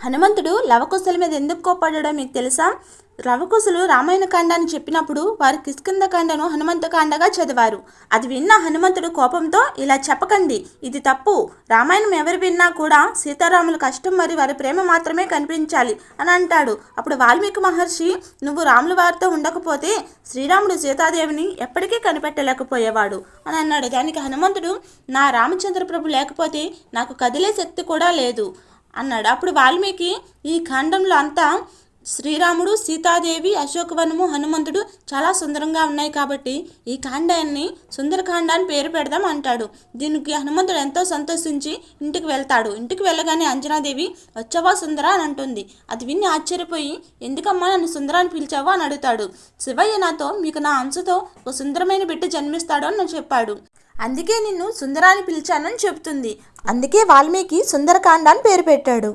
హనుమంతుడు లవకుశల మీద ఎందుకు కోప్పడ్డాడో మీకు తెలుసా? లవకుశులు రామాయణ కాండాన్ని చెప్పినప్పుడు వారు కిష్కింధ కాండను హనుమంత కాండగా చదివారు. అది విన్న హనుమంతుడు కోపంతో, ఇలా చెప్పకండి, ఇది తప్పు. రామాయణం ఎవరు విన్నా కూడా సీతారాముల కష్టం మరి వారి ప్రేమ మాత్రమే కనిపించాలి అని అంటాడు. అప్పుడు వాల్మీకి మహర్షి, నువ్వు రాముల వారితో ఉండకపోతే శ్రీరాముడు సీతాదేవిని ఎప్పటికీ కనిపెట్టలేకపోయేవాడు అని అన్నాడు. దానికి హనుమంతుడు, నా రామచంద్ర ప్రభు లేకపోతే నాకు కదిలే శక్తి కూడా లేదు అన్నాడు. అప్పుడు వాల్మీకి, ఈ ఖండంలో అంతా శ్రీరాముడు, సీతాదేవి, అశోకవనము, హనుమంతుడు చాలా సుందరంగా ఉన్నాయి కాబట్టి ఈ కాండాన్ని సుందరకాండ అని పేరు పెడదాం అంటాడు. దీనికి హనుమంతుడు ఎంతో సంతోషించి ఇంటికి వెళ్తాడు. ఇంటికి వెళ్ళగానే అంజనాదేవి, వచ్చావా సుందర అని అంటుంది. అది విని ఆశ్చర్యపోయి, ఎందుకమ్మా నన్ను సుందర అని పిలిచావా అని అడుగుతాడు. శివయ్య నాతో మీకు నా అంశతో ఒక సుందరమైన బిడ్డ జన్మిస్తాడు అని నాకు చెప్పాడు. అందుకే నిన్ను సుందరాన్ని పిలిచానని చెబుతుంది. అందుకే వాల్మీకి సుందరకాండ అని పేరు పెట్టాడు.